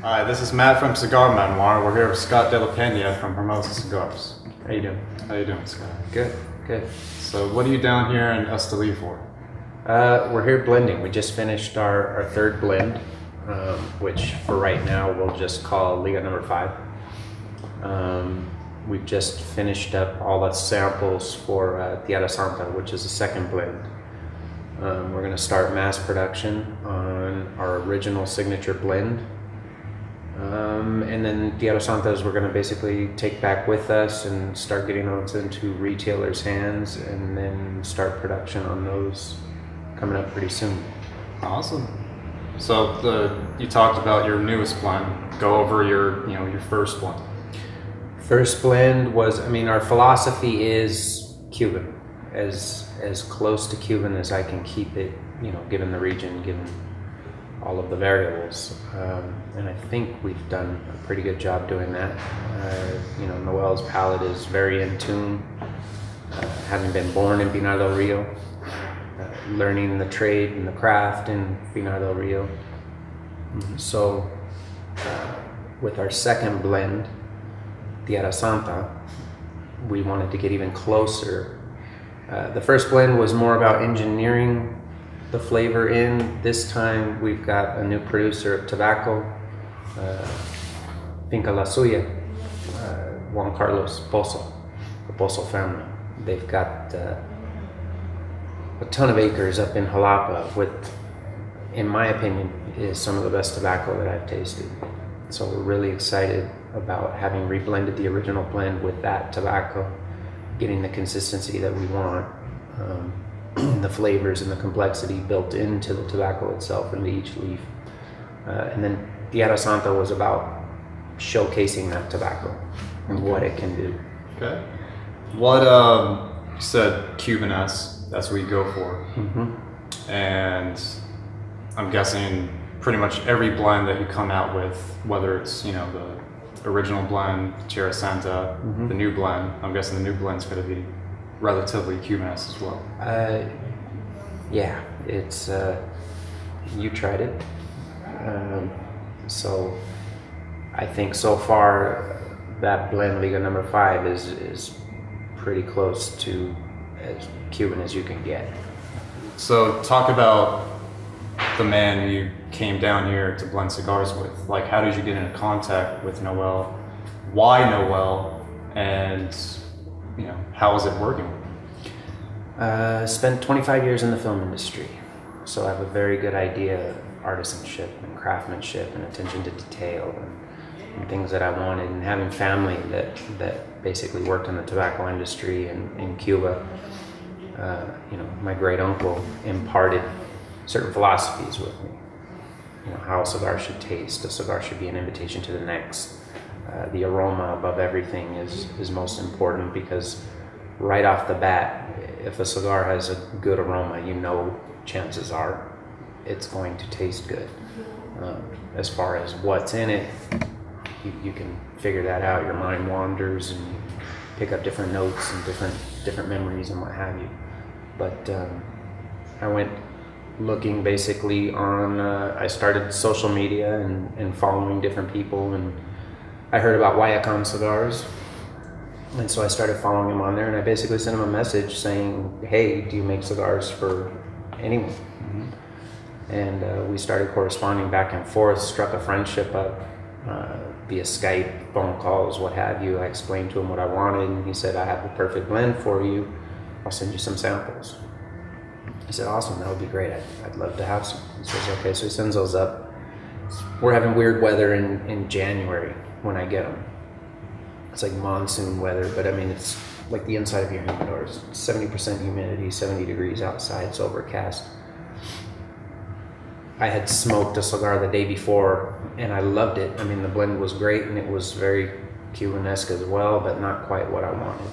Hi, this is Matt from Cigar Memoir. We're here with Scott De La Peña from Hermosa Cigars. How you doing? How you doing, Scott? Good, good. So what are you down here in Esteli for? We're here blending. We just finished our third blend, which for right now we'll just call Liga number 5. We've just finished up all the samples for Tierra Santa, which is the second blend. We're going to start mass production on our original signature blend. And then Tierra Santas we're going to basically take back with us and start getting those into retailers' hands, and then start production on those coming up pretty soon. Awesome. So you talked about your newest blend. Go over your first one. First blend was, our philosophy is Cuban, as close to Cuban as I can keep it, given the region, given all of the variables, and I think we've done a pretty good job doing that. Noel's palate is very in tune, having been born in Pinar del Rio, learning the trade and the craft in Pinar del Rio. So with our second blend, Tierra Santa, we wanted to get even closer. The first blend was more about engineering the flavor in. This time we've got a new producer of tobacco, Finca La Suya, Juan Carlos Pozo, the Pozo family. They've got a ton of acres up in Jalapa with, in my opinion, is some of the best tobacco that I've tasted. So we're really excited about having reblended the original blend with that tobacco, getting the consistency that we want. The flavors and the complexity built into the tobacco itself, into each leaf. And then Tierra Santa was about showcasing that tobacco and what it can do. Okay. What, you said Cuban-esque, that's what you go for. Mm-hmm. And I'm guessing pretty much every blend that you come out with, whether it's, the original blend, Tierra Santa, mm-hmm. the new blend, I'm guessing the new blend's going to be relatively Cuban-esque as well. Yeah, it's you tried it, so I think so far that blend Liga number 5 is pretty close to as Cuban as you can get. So talk about the man you came down here to blend cigars with. Like, how did you get into contact with Noel? Why Noel? And how is it working? Spent 25 years in the film industry, so I have a very good idea of artisanship and craftsmanship and attention to detail and things that I wanted. And having family that basically worked in the tobacco industry in Cuba, my great uncle imparted certain philosophies with me. How a cigar should taste. A cigar should be an invitation to the next. The aroma above everything is most important, because right off the bat, if a cigar has a good aroma, chances are it's going to taste good. As far as what's in it, you can figure that out. Your mind wanders and you pick up different notes and different memories and what have you. But I went looking basically on, I started social media and following different people, and I heard about Guayacan cigars. And so I started following him on there, and I basically sent him a message saying, hey, do you make cigars for anyone? Mm-hmm. And we started corresponding back and forth, struck a friendship up via Skype, phone calls, what have you. I explained to him what I wanted, and he said, I have the perfect blend for you. I'll send you some samples. I said, awesome, that would be great. I'd love to have some. He says, okay, so he sends those up. We're having weird weather in January when I get them. It's like monsoon weather, but it's like the inside of your humidor. It's 70% humidity, 70 degrees outside, it's overcast. I had smoked a cigar the day before and I loved it. The blend was great and it was very Cuban-esque as well, but not quite what I wanted.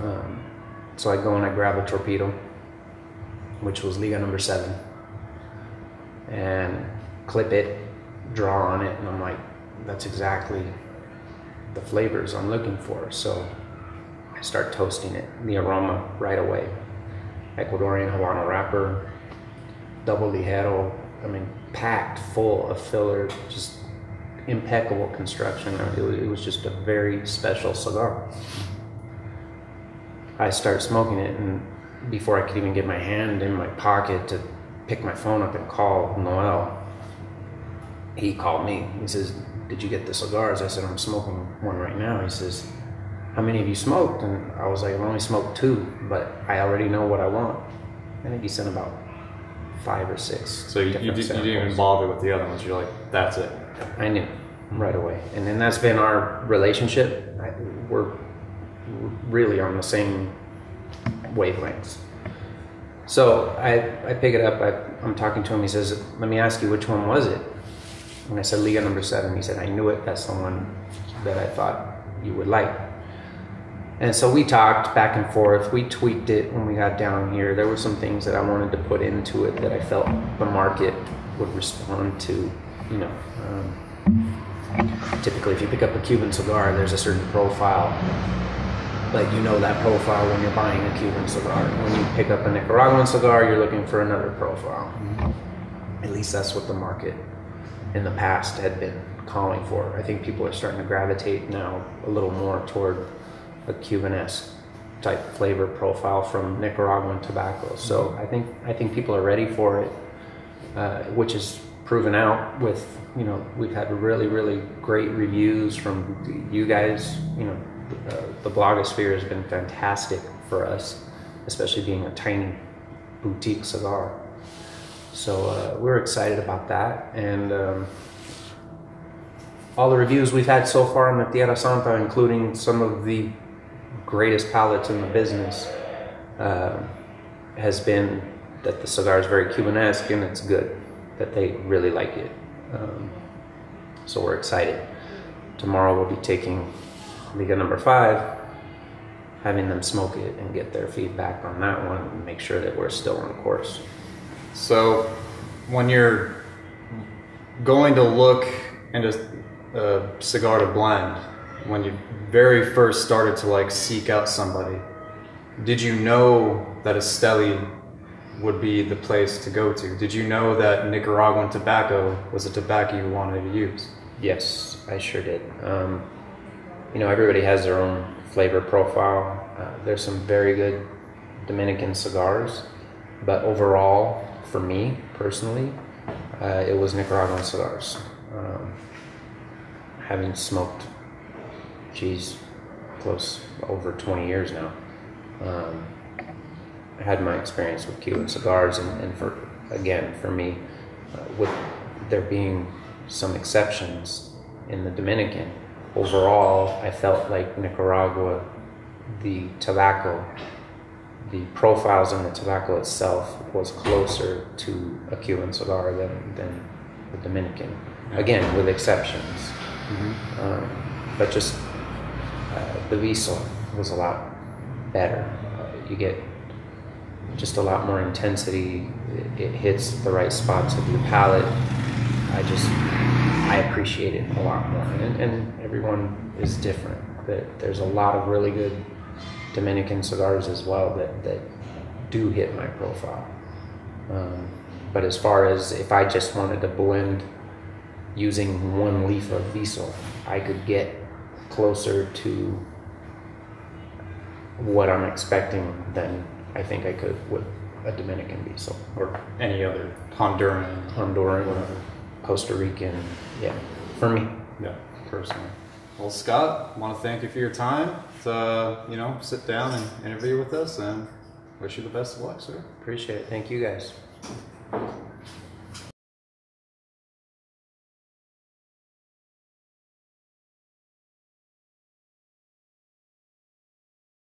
Mm-hmm. So I go and I grab a torpedo, which was Liga number 7, and clip it, draw on it, and I'm like, that's exactly the flavors I'm looking for. So I start toasting it, the aroma right away. Ecuadorian Habano wrapper, double ligero, packed full of filler, just impeccable construction. It was just a very special cigar. I started smoking it, and before I could even get my hand in my pocket to pick my phone up and call Noel, he called me. He says, "Did you get the cigars?" I said, "I'm smoking one right now." He says, "How many have you smoked?" And I was like, "I've only smoked 2, but I already know what I want." I think he sent about 5 or 6. So you didn't even bother with the other ones. You're like, that's it. I knew right away. And then that's been our relationship. We're really on the same wavelengths. So I pick it up. I'm talking to him. He says, "Let me ask you, which one was it?" And I said, "Liga number 7. He said, "I knew it. That's the one that I thought you would like." And so we talked back and forth. We tweaked it when we got down here. There were some things that I wanted to put into it that I felt the market would respond to. You know, typically if you pick up a Cuban cigar, there's a certain profile, but you know that profile when you're buying a Cuban cigar. When you pick up a Nicaraguan cigar, you're looking for another profile. At least that's what the market in the past had been calling for. I think people are starting to gravitate now a little more toward a Cuban-esque type flavor profile from Nicaraguan tobacco. So I think people are ready for it, which is proven out with, you know, we've had really, really great reviews from you guys. You know, the blogosphere has been fantastic for us, especially being a tiny boutique cigar. So we're excited about that. And all the reviews we've had so far on the Tierra Santa, including some of the greatest palates in the business, has been that the cigar is very Cuban-esque and it's good, that they really like it. So we're excited. Tomorrow we'll be taking Liga number 5, having them smoke it and get their feedback on that one and make sure that we're still on course. So when you're going to look into a cigar to blend, when you very first started to like seek out somebody, did you know that Esteli would be the place to go to? Did you know that Nicaraguan tobacco was a tobacco you wanted to use? Yes, I sure did. You know, everybody has their own flavor profile. There's some very good Dominican cigars, but overall, for me personally, it was Nicaraguan cigars. Having smoked, close over 20 years now. I had my experience with Cuban cigars, and for me, with there being some exceptions in the Dominican, overall, I felt like Nicaragua, the tobacco, the profiles in the tobacco itself was closer to a Cuban cigar than the Dominican. Again, with exceptions. But just the Viso was a lot better. You get just a lot more intensity. It hits the right spots of your palate. I appreciate it a lot more. And everyone is different. There's a lot of really good Dominican cigars as well that do hit my profile. But as far as if I just wanted to blend using one leaf of Viso, I could get closer to what I'm expecting than I think I could with a Dominican Viso. Or any other Honduran, Costa Rican, yeah, for me. Yeah, personally. Well, Scott, I want to thank you for your time to, sit down and interview with us, and wish you the best of luck, sir. Appreciate it. Thank you guys.